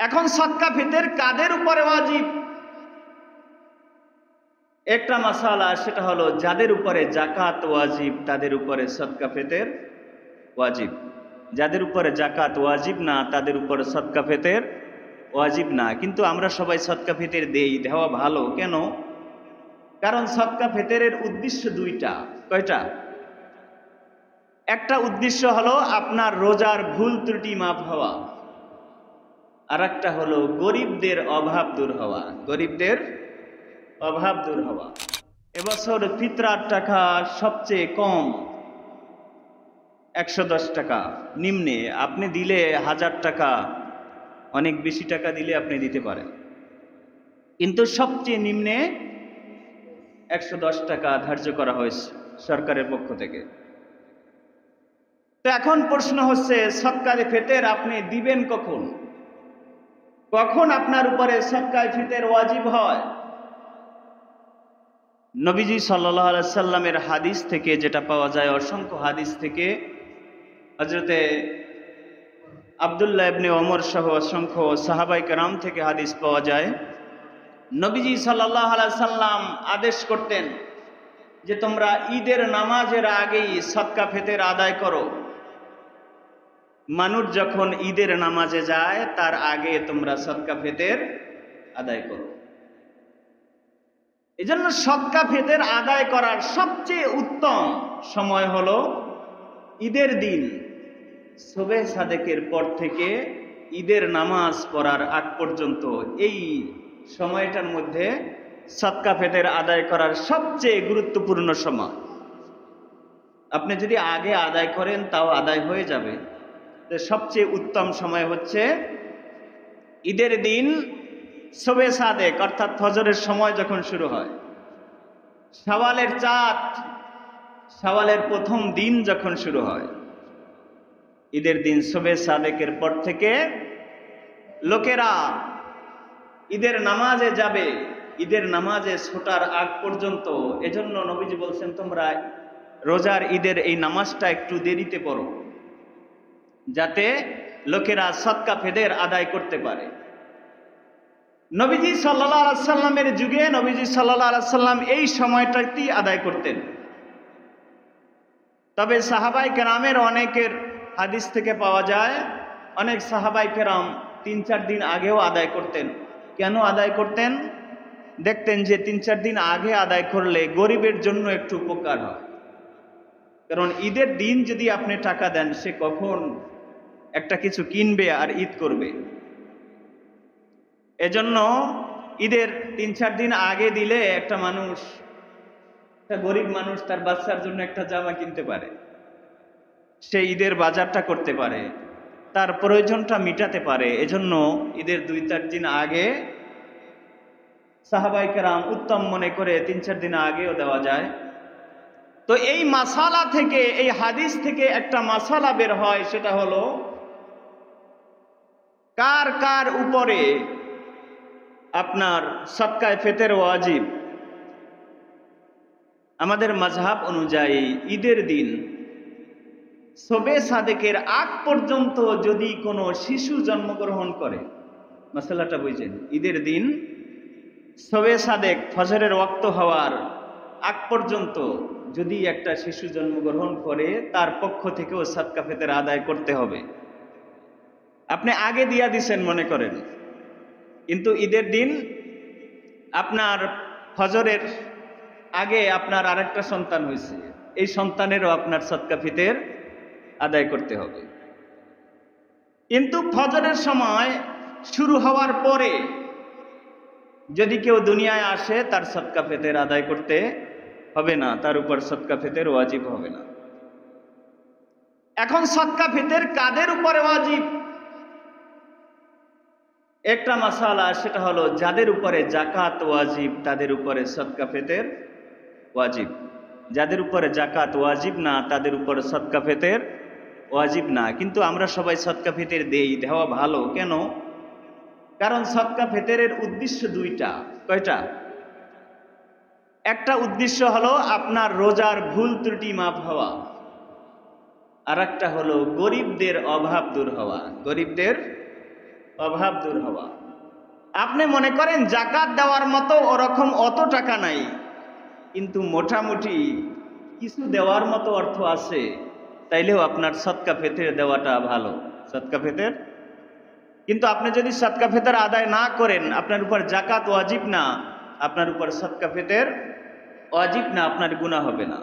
এখন সদকা ফিতর কাদের উপরে ওয়াজিব? একটা মাসালা, সেটা হলো যাদের উপরে যাকাত ওয়াজিব তাদের উপরে সদকা ফিতর ওয়াজিব, যাদের উপরে যাকাত ওয়াজিব না তাদের উপরে সদকা ফিতর ওয়াজিব না। কিন্তু আমরা সবাই সদকা ফিতর দেই, দেওয়া ভালো। কেন? কারণ সদকা ফিতরের উদ্দেশ্য দুইটা। কয়টা? একটা উদ্দেশ্য হলো আপনার রোজার ভুল ত্রুটি মাফ হওয়া, আর একটা হলো গরিবদের অভাব দূর হওয়া, গরিবদের অভাব দূর হওয়া। এবছর ফিতরার টাকা সবচেয়ে কম 110 টাকা, নিম্নে আপনি দিলে 1000 টাকা, অনেক বেশি টাকা দিলে আপনি দিতে পারেন, কিন্তু সবচেয়ে নিম্নে 110 টাকা ধার্য করা হয়েছে সরকারের পক্ষ থেকে। তো এখন প্রশ্ন হচ্ছে, সদকায়ে ফিতর আপনি দিবেন কখন? কখন আপনার উপরে সদকায়ে ফিতর ওয়াজিব হয়? নবীজি সাল্লাল্লাহু আলাইহি সাল্লামের হাদিস থেকে যেটা পাওয়া যায়, অসংখ্য হাদিস থেকে, হযরতে আব্দুল্লাহ ইবনে ওমর সহ অসংখ্য সাহাবায়ে কেরাম থেকে হাদিস পাওয়া যায়। নবীজি সাল্লাল্লাহু আলাইহি সাল্লাম আদেশ করতেন যে তোমরা ঈদের নামাজের আগেই সদকা ফিতর আদায় করো। মানুষ যখন ঈদের নামাজে যায় তার আগে তোমরা সদকা ফিতর আদায় করো। এজন্য সদকা ফিতর আদায় করার সবচেয়ে উত্তম সময় হলো ঈদের দিন, শবে সাদেকের পর থেকে ঈদের নামাজ পড়ার আগ পর্যন্ত। এই সময়টার মধ্যে সদকা ফিতর আদায় করার সবচেয়ে গুরুত্বপূর্ণ সময়। আপনি যদি আগে আদায় করেন তাও আদায় হয়ে যাবে। তো সবচেয়ে উত্তম সময় হচ্ছে ঈদের দিন, শবে সাদেক অর্থাৎ ফজরের সময় যখন শুরু হয়, শাওয়ালের চাঁদ, শাওয়ালের প্রথম দিন যখন শুরু হয়, ঈদের দিন শবে সাদেকের পর থেকে লোকেরা ঈদের নামাজে যাবে, ঈদের নামাজে ছোটার আগ পর্যন্ত। এজন্য নবীজি বলছেন তোমরা রোজার ঈদের এই নামাজটা একটু দেরিতে পড়ো, যাতে লোকেরা সদকা ফিতর আদায় করতে পারে। নবীজি সাল্লাল্লাহু আলাইহি সাল্লামের যুগে নবীজি সাল্লাল্লাহু আলাইহি সাল্লাম এই সময়টাতেই আদায় করতেন। তবে সাহাবায়ে কেরামের অনেকের হাদিস থেকে পাওয়া যায়, অনেক সাহাবায়ে কেরাম 3-4 দিন আগেও আদায় করতেন। কেন আদায় করতেন? দেখতেন যে 3-4 দিন আগে আদায় করলে গরিবের জন্য একটু উপকার হয়। কারণ ঈদের দিন যদি আপনি টাকা দেন, সে কখন একটা কিছু কিনবে আর ঈদ করবে। এজন্য ঈদের 3-4 দিন আগে দিলে একটা মানুষ, একটা গরিব মানুষ তার বাচ্চার জন্য একটা জামা কিনতে পারে, সে ঈদের বাজারটা করতে পারে, তার প্রয়োজনটা মিটাতে পারে। এজন্য ঈদের 2-4 দিন আগে সাহাবায়ে কেরাম উত্তম মনে করে 3-4 দিন আগেও দেওয়া যায়। তো এই মাসালা থেকে, এই হাদিস থেকে একটা মাসালা বের হয়, সেটা হলো কার কার উপরে আপনার সদকায়ে ফিতর ওয়াজিব। আমাদের মাযহাব অনুযায়ী ঈদের দিন শবে সাদেকের আগ পর্যন্ত যদি কোনো শিশু জন্মগ্রহণ করে, মাসালাটা বুঝেন, ঈদের দিন শবে সাদেক ফজরের ওয়াক্ত হওয়ার আগ পর্যন্ত যদি একটা শিশু জন্মগ্রহণ করে, তার পক্ষ থেকেও সদকা ফিতর আদায় করতে হবে। আপনি আগে দিয়া দিছেন মনে করেন, কিন্তু ঈদের দিন আপনার ফজরের আগে আপনার আরেকটা সন্তান হয়েছে, এই সন্তানেরও আপনার সদকা ফিতর আদায় করতে হবে। কিন্তু ফজরের সময় শুরু হওয়ার পরে যদি কেউ দুনিয়ায় আসে, তার সদকা ফিতর আদায় করতে হবে না, তার উপর সদকা ফিতর ওয়াজিব হবে না। এখন সদকা ফিতর কাদের উপরে ওয়াজিব? একটা মাসালা, সেটা হলো যাদের উপরে যাকাত ওয়াজিব তাদের উপরে সদকা ফিতর ওয়াজিব, যাদের উপরে যাকাত ওয়াজিব না তাদের উপরে সদকা ফিতর ওয়াজিব না। কিন্তু আমরা সবাই সদকা ফিতর দেই, দেওয়া ভালো। কেন? কারণ সদকা ফিতরের উদ্দেশ্য দুইটা। কয়টা? একটা উদ্দেশ্য হলো আপনার রোজার ভুল ত্রুটি মাফ হওয়া, আর একটা হলো গরিবদের অভাব দূর হওয়া, গরিবদের অভাব দূর হওয়া। আপনি মনে করেন জাকাত দেওয়ার মতো ওরকম অত টাকা নাই, কিন্তু মোটামুটি কিছু দেওয়ার মতো অর্থ আছে, তাইলেও আপনার সদকা ফিতর দেওয়াটা ভালো। সদকা ফিতর, কিন্তু আপনি যদি সদকা ফিতর আদায় না করেন, আপনার উপর জাকাত ওয়াজিব না, আপনার উপর সদকা ফিতর ওয়াজিব না, আপনার গুনাহ হবে না।